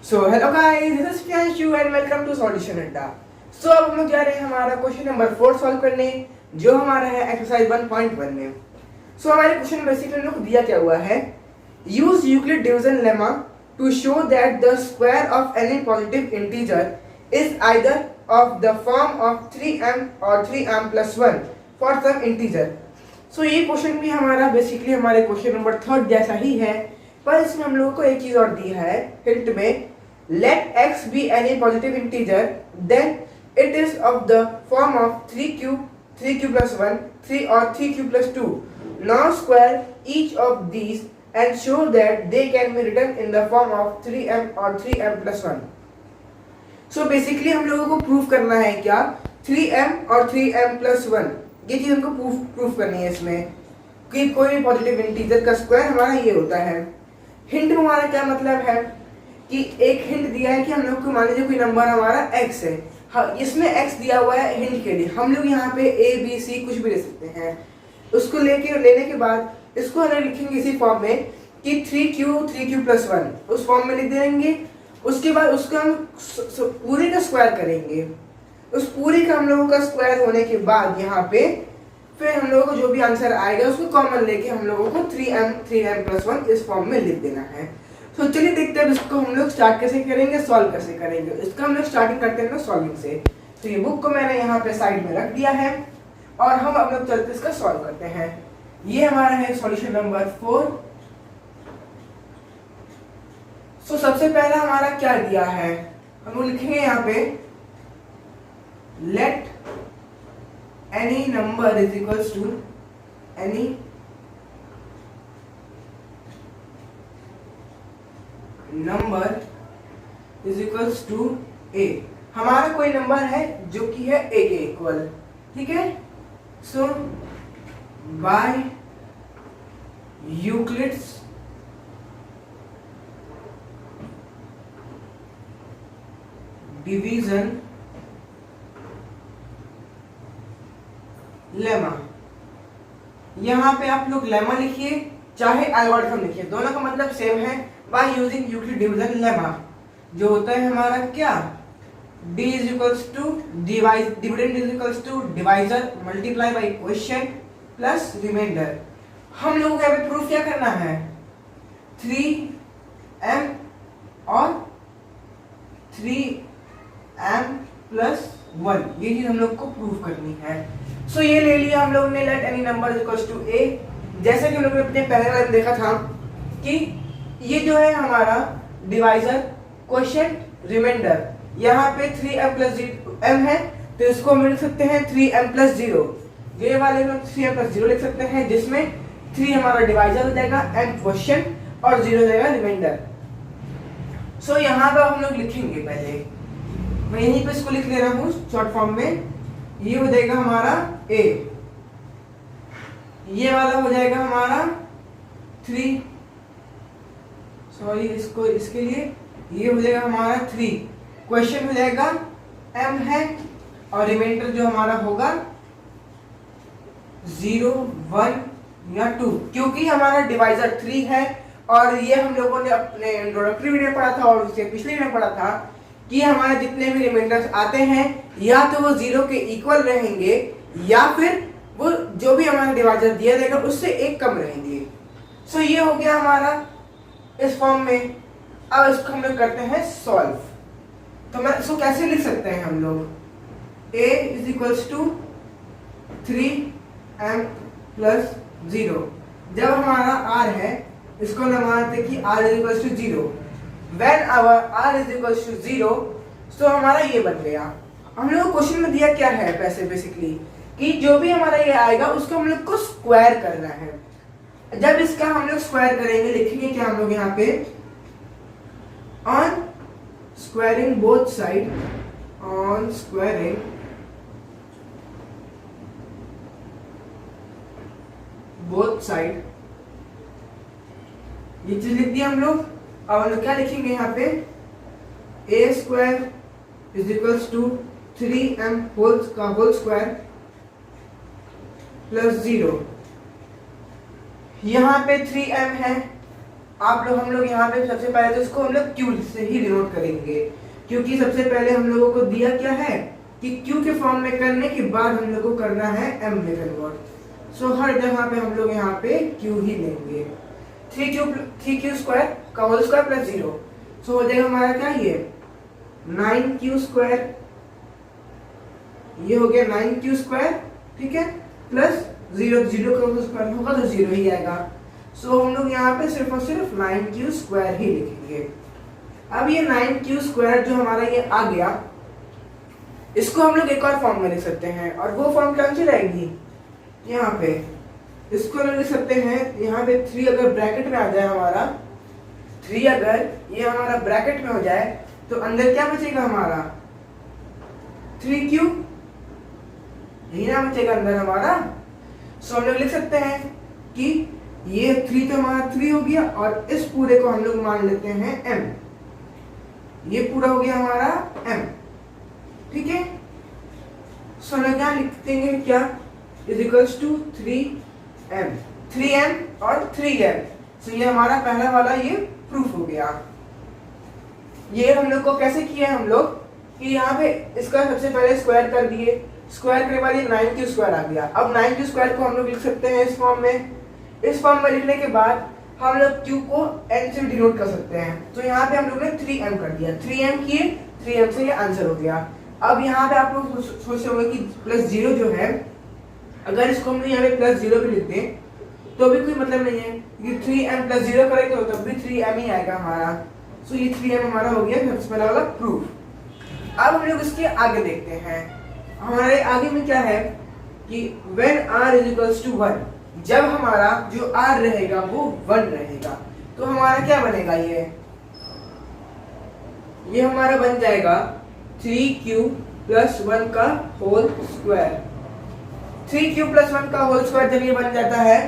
So hello guys, this is Priyanshu and welcome to solution Adda. So अब हम लोग जा रहे हैं हमारा क्वेश्चन नंबर 4 सॉल्व करने, जो हमारा है एक्सरसाइज 1.1 में। सो हमारे क्वेश्चन बेसिकली हम लोग को दिया क्या हुआ है, use Euclid division lemma to show that the square of any positive integer is either of the form of 3m और 3m plus 1 for some integer. So ये क्वेश्चन भी हमारा बेसिकली हमारे क्वेश्चन नंबर 3 जैसा ही है, पर इसमें हम लोगों को एक चीज और दी है हिंट में, let x be any positive integer then it is of the form of 3q plus 1 3 or 3q plus 2. Now square each of these and show that they can be written in the form of 3m or 3m plus 1. So basically हम लोगों को proof करना है क्या, 3m और 3m plus 1, ये चीज हमको प्रूफ करनी है इसमें कि कोई भी पॉजिटिव इंटीजर का स्क्वायर हमारा ये होता है। हिंट में हमारा क्या मतलब है कि एक हिंट दिया है कि हम लोग को मान लीजिए कोई नंबर हमारा x है, हाँ इसमें x दिया हुआ है हिंट के लिए, हम लोग यहाँ पे a b c कुछ भी ले सकते हैं। उसको लेने के बाद इसको हम लिखेंगे इसी फॉर्म में कि 3q plus 1 उस फॉर्म में लिख देंगे। उसके बाद उसको हम पूरे का स्क्वायर करेंगे, उस पूरे का हम लोगों का स्क्वायर होने के बाद यहाँ पे फिर हम लोगों को जो भी आंसर आएगा उसको कॉमन लेके हम लोगों को 3m plus 1 इस फॉर्म में लिख देना है। तो चलिए देखते हैं इसको हम लोग स्टार्ट कैसे करेंगे, सॉल्व कैसे करेंगे। इसका हम लोग स्टार्टिंग करते हैं ना सॉल्विंग से। तो ये बुक को मैंने यहाँ पे साइड में रख दिया है और हम अब लोग चलते इसका सॉल्व करते हैं। ये हमारा है सॉल्यूशन नंबर 4। सो सबसे पहला हमारा क्या दिया है, हम लोग लिखेंगे यहाँ पे let any number is equals to any number is equals to A. हमारा कोई नंबर है जो कि है ए के इक्वल, ठीक है। सो बाय यूक्लिड्स डिवीजन लेमा, यहां पे आप लोग लेमा लिखिए चाहे एल्गोरिथम लिखिए, दोनों का मतलब सेम है। By using Euclid division lemma जो होता है हमारा क्या, d is equals to dividend is equals to divisor multiply by quotient plus reminder. हम लोगों को यहाँ पे प्रूफ क्या करना है, 3m और 3m plus 1, ये चीज हम लोग को प्रूफ करनी है। सो ये ले लिया हम लोग ने, let any number is equals to a। जैसे कि हम लोग ने अपने पहले वाले में देखा था कि ये जो है हमारा डिवाइजर क्वोशिएंट रिमाइंडर, यहाँ पे 3m plus m है तो इसको हम लिख सकते हैं 3m plus 0। ये वाले में 3m plus 0 लिख सकते हैं, जिसमें 3 हमारा डिवाइजर हो जाएगा, m क्वोशिएंट और 0 हो जाएगा रिमाइंडर। सो यहाँ पे हम लोग लिखेंगे, पहले मैं यहीं पे इसको लिख ले रहा हूँ शॉर्ट फॉर्म में। ये हो जाएगा हमारा a, ये वाला हो जाएगा हमारा 3, सॉरी इसको इसके लिए ये हो जाएगा हमारा 3, क्वेश्चन हो जाएगा m है और रिमाइंडर जो हमारा होगा 0 1 या 2, क्योंकि हमारा डिवाइजर 3 है। और ये हम लोगों ने अपने इंट्रोडक्टरी वीडियो पढ़ा था और उससे पिछले वीडियो पढ़ा था कि हमारे जितने भी रिमाइंडर्स आते हैं या तो वो 0 के इक्वल रहेंगे या फिर वो जो भी हमारा डिवाइजर दिया जाएगा उससे एक कम रहेंगे। सो ये हो गया हमारा इस फॉर्म में। अब इसको हम लोग करते हैं सॉल्व। तो मैं इसको कैसे लिख सकते हैं हम लोग, a is equals to 3m plus 0। जब हमारा r है इसको हम मानते हैं कि r is equals to 0। When our r is equals to 0, so हमारा ये बन गया। हम लोग क्वेश्चन में दिया क्या है पैसे बेसिकली कि जो भी हमारा ये आएगा उसको हम लोग को स्क्वायर करना है। जब इसका हम लोग स्क्वायर करेंगे, लिखेंगे क्या हम लोग यहाँ पे, on squaring both side, on squaring both side, ये चीज लिख दिया हम लोग। अब हम लोग क्या लिखेंगे यहाँ पे, a square is equals to 3m का होल स्क्वायर प्लस 0। यहाँ पे 3m है हम लोग यहाँ पे सबसे पहले तो इसको हम लोग Q से ही डिनोट करेंगे, क्योंकि सबसे पहले हम लोगों को दिया क्या है कि Q के फॉर्म में करने के बाद हम लोग को करना है M में कन्वर्ट। सो हर जगह पे हम लोग यहाँ पे Q ही लेंगे। 3Q स्क्वायर का होल स्क्वायर प्लस 0, सो हो जाएगा हमारा क्या, ये 9Q स्क्वायर, ये हो गया 9Q स्क्वायर, ठीक है, प्लस 0 का स्क्वायर होगा तो 0 ही आएगा। सो हम लोग यहाँ पे सिर्फ और सिर्फ 9Q स्क्वायर ही लिखेंगे। अब ये 9Q स्क्वायर जो हमारा ये आ गया, इसको हम लोग एक और फॉर्म में लिख सकते हैं, और वो फॉर्म कौन सी रहेगी, यहाँ पे इसको हम लिख सकते हैं, यहाँ पे 3 अगर ब्रैकेट में आ जाए हमारा, 3 अगर ये हमारा ब्रैकेट में हो जाए तो अंदर क्या बचेगा हमारा 3Q, यही ना बचेगा अंदर हमारा। सो हम लोग लिख सकते हैं कि ये 3 तो हमारा 3 हो गया, और इस पूरे को हम लोग मान लेते हैं M, ये पूरा हो गया हमारा M, ठीक है। सो हम लोग क्या लिख देंगे, क्या is equals to 3M, 3M और 3M। सो ये हमारा पहला वाला ये प्रूफ हो गया। ये हम लोग को कैसे किया हम लोग कि यहाँ पे इसका सबसे पहले स्क्वायर कर दिए, स्क्वायर करने के बाद ये 9Q स्क्वायर आ गया। अब 9Q स्क्वायर को हम लोग लिख सकते हैं इस फॉर्म में। इस फॉर्म में लिखने के बाद हम लोग Q को N से डिनोट कर सकते हैं, तो यहाँ पे हम लोग ने 3M कर दिया, 3M किए, 3M से ये आंसर हो गया। अब यहाँ पे आप लोग सोच रहे होंगे कि प्लस 0 जो है, अगर इसको हम यहाँ पे प्लस 0 भी लिख दें तो भी कोई मतलब नहीं है, क्योंकि 3M प्लस 0 करेंगे तो तब भी 3M ही आएगा हमारा। सो ये 3M हमारा हो गया सबसे पहला वाला प्रूफ। अब हम लोग इसके आगे देखते हैं, हमारे आगे में क्या है कि when r is equals to 1, जब हमारा जो r रहेगा वो 1 रहेगा, तो हमारा क्या बनेगा, ये हमारा बन जाएगा 3Q प्लस 1 का होल स्क्वायर। 3Q प्लस 1 का होल स्क्वायर जब ये बन जाता है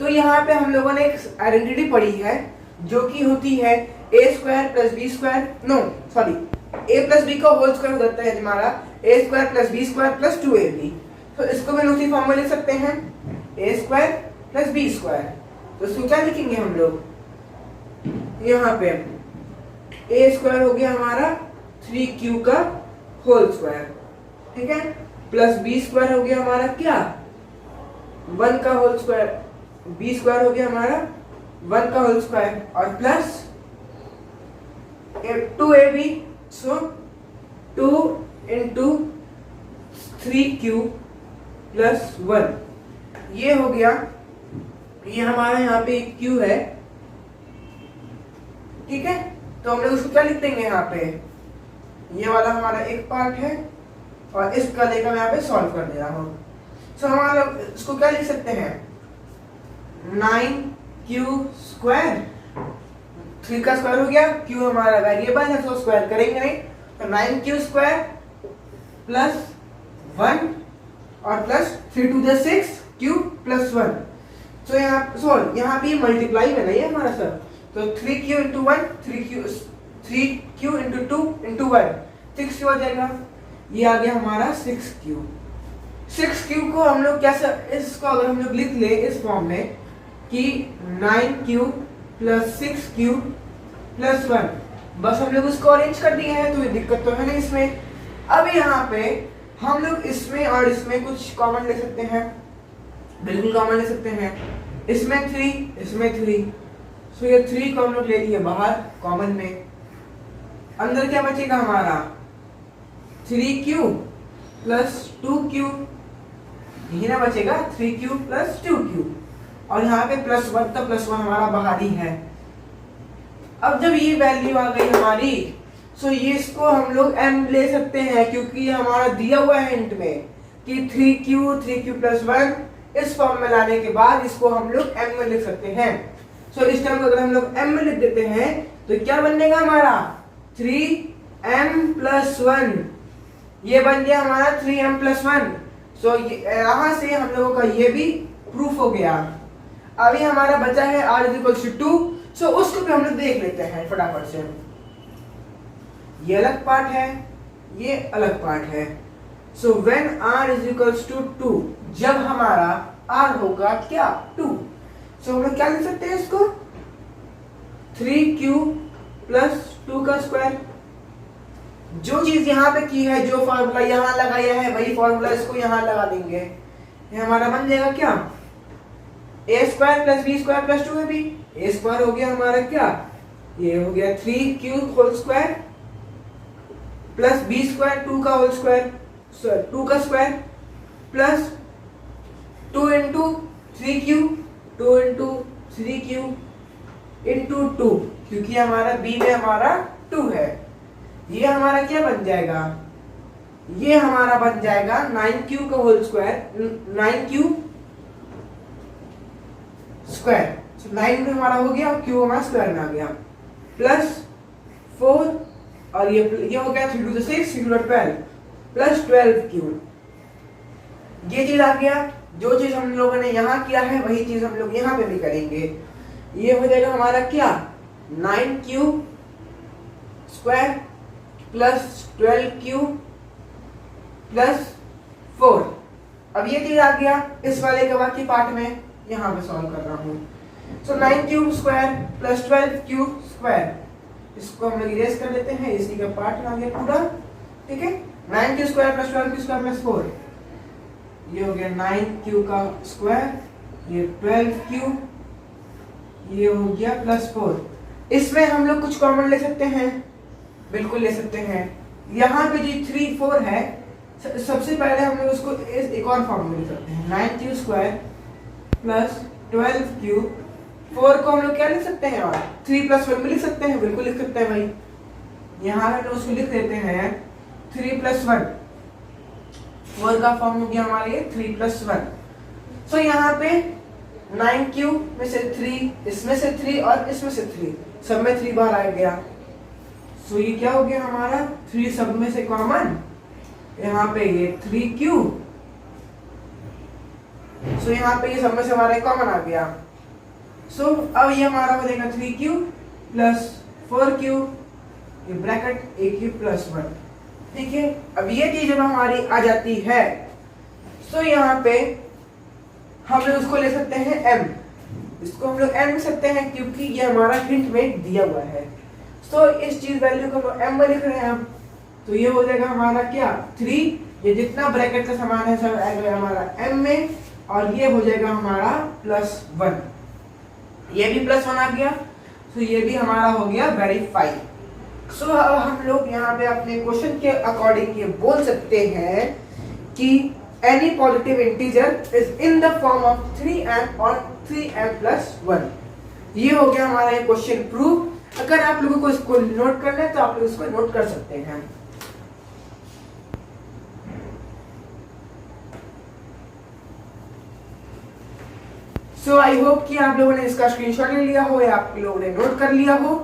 तो यहाँ पे हम लोगों ने एक आइडेंटिटी पढ़ी है जो कि होती है a square plus B square, no sorry, a plus B का होल स्क्वायर हो जाता है हमारा a square plus B square plus 2ab। तो इसको भी उसी फॉर्म में लिख सकते हैं, a square plus B square. तो इसको क्या लिखेंगे हम लोग, यहाँ पे a स्क्वायर हो गया हमारा 3Q का होल स्क्वायर, ठीक है, प्लस बी स्क्वायर हो गया हमारा क्या 1 का होल स्क्वायर, बी स्क्वायर हो गया हमारा 1 का होल स्क्वायर, और प्लस 2ab, सो 2 into 3Q प्लस 1, ये हो गया, ये हमारा यहाँ पे एक Q है, ठीक है। तो हम लोग उसको क्या लिख देंगे, यहाँ पे ये वाला हमारा एक पार्ट है, और इसका लेकर मैं यहाँ पे सॉल्व कर दे रहा हूँ। सो हमारा इसको क्या लिख सकते हैं, 9Q स्क्वायर, 3 का स्क्वायर हो गया, Q हमारा वेरिएबल है तो स्क्वायर करेंगे नहीं, तो 9Q स्क्वायर प्लस 1 और plus 3 to the 6 Q plus 1। तो यहाँ पे मल्टीप्लाई में नहीं है हमारा सर, तो 3Q into 1, 3Q into 2 into 1, 6Q हो जाएगा, ये आ गया हमारा 6Q। 6Q को हम लोग कैसे, इसको अगर हम लोग लिख ले इस फॉर्म में कि 9Q प्लस 6Q प्लस 1, बस हम लोग उसको अरेंज कर दिए हैं, तो ये दिक्कत तो है नहीं इसमें। अब यहाँ पे हम लोग इसमें और इसमें कुछ कॉमन ले सकते हैं, बिल्कुल कॉमन ले सकते हैं, इसमें 3, इसमें 3, सो ये 3 को हम लोग ले लिए बाहर कॉमन में, अंदर क्या बचेगा हमारा 3Q प्लस 2Q, यही ना बचेगा 3Q प्लस 2Q, और यहाँ पे प्लस 1 का प्लस 1 हमारा बाहर ही है। अब जब ये वैल्यू आ गई हमारी, सो ये इसको हम लोग m ले सकते हैं, क्योंकि ये हमारा दिया हुआ है हिंट में कि 3Q प्लस 1 इस फॉर्म में लाने के बाद इसको हम लोग m में लिख सकते हैं। सो इस टाइम अगर हम लोग m में लिख देते हैं तो क्या बनेगा हमारा 3m प्लस 1, ये बन गया हमारा 3m प्लस 1। सो यहाँ से हम लोगों का ये भी प्रूफ हो गया। अभी हमारा बचा है r इज इक्वल टू 2, सो उसको भी हम लोग देख लेते हैं फटाफट से। ये अलग पार्ट है, ये अलग पार्ट है। So when r is equals to 2, जब हमारा r होगा क्या 2, सो हम लोग क्या लिख सकते हैं इसको, 3q प्लस 2 का स्क्वायर। जो चीज यहाँ पे की है, जो फॉर्मूला यहाँ लगाया है, वही फॉर्मूला इसको यहाँ लगा देंगे। ये हमारा बन जाएगा क्या, A square plus B square plus 2 है बी। ए स्क्वायर हो गया हमारा क्या, ये हो गया 3q whole square plus B square 2 का होल स्क्वायर, 2 का square plus 2 into 3q, 2 into 3q into 2, क्योंकि हमारा b में हमारा 2 है। ये हमारा क्या बन जाएगा, ये हमारा बन जाएगा 9q का होल स्क्वायर, 9q स्क्वायर, 9 में हमारा हो गया और q हमारा स्क्वायर में आ गया, प्लस 4 और ये हो गया 3 टू 6, 3 टू 12 प्लस 12q। ये चीज आ गया। जो चीज हम लोगों ने यहाँ किया है वही चीज हम लोग यहाँ पे भी करेंगे। ये हो जाएगा हमारा क्या, 9q square plus 12q plus 4। अब ये चीज आ गया इस वाले के बाकी पार्ट में, यहाँ पे सॉल्व कर रहा हूँ। सो 9q square plus 12q square, इसको हम लोग इरेज कर लेते हैं, इसी का पार्ट आ गया पूरा, ठीक है। 9q square plus 12q square plus 4, ये हो गया 9q का स्क्वायर, ये 12q, ये हो गया प्लस 4। इसमें हम लोग कुछ कॉमन ले सकते हैं, बिल्कुल ले सकते हैं। यहाँ पे जो 3 4 है, सबसे पहले हम लोग उसको एक और फॉर्म में लिख सकते हैं, 9q स्क्वायर प्लस 12q। 4 को हम लोग क्या लिख सकते हैं, और 3 प्लस 1 में लिख सकते हैं, बिल्कुल लिख सकते हैं भाई। यहाँ हम लोग उसको लिख देते हैं 3 प्लस 1, 4 का फॉर्म हो गया हमारा ये 3 प्लस 1। सो यहाँ पे 9q में से 3, इसमें से 3 और इसमें से 3, सब में 3 बार आ गया। सो ये क्या हो गया हमारा, 3 सब में से कॉमन, यहाँ पे ये 3q, सो यहाँ पे ये सब में से हमारा कॉमन आ गया। सो अब ये हमारा हो जाएगा 3q प्लस 4q, ये ब्रैकेट aq प्लस 1, ठीक है। अब ये चीज जब हमारी आ जाती है, तो यहाँ पे हम लोग उसको ले सकते हैं m, इसको हम लोग m लिख सकते हैं क्योंकि ये हमारा हिंट में दिया हुआ है। तो इस चीज वैल्यू को हम m में लिख रहे हैं हम, तो ये हो जाएगा हमारा क्या 3, ये जितना ब्रैकेट का सामान है सब आएगा हमारा m में, और ये हो जाएगा हमारा प्लस 1, ये भी प्लस 1 आ गया। तो ये भी हमारा हो गया वेरीफाई। सो अब हम लोग यहाँ पे अपने क्वेश्चन के अकॉर्डिंग ये बोल सकते हैं कि any positive integer is in the form of 3m और 3m प्लस 1। ये हो गया हमारा ये क्वेश्चन प्रूव। अगर आप लोगों को इसको नोट करना है तो आप लोग इसको नोट कर सकते हैं। सो आई होप कि आप लोगों ने इसका स्क्रीनशॉट ले लिया हो या आप लोगों ने नोट कर लिया हो।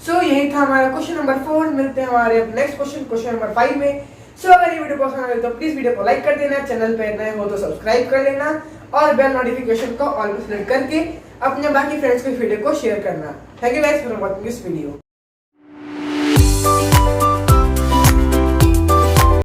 सो यही था हमारा क्वेश्चन नंबर 4। मिलते हैं हमारे नेक्स्ट क्वेश्चन नंबर 5 में। सो अगर ये वीडियो पसंद आए तो प्लीज वीडियो को लाइक कर देना, चैनल पे नए हो तो सब्सक्राइब कर लेना और बेल नोटिफिकेशन को ऑल पे सेलेक्ट करके अपने बाकी फ्रेंड्स को वीडियो को शेयर करना। Thank you guys for watching this video.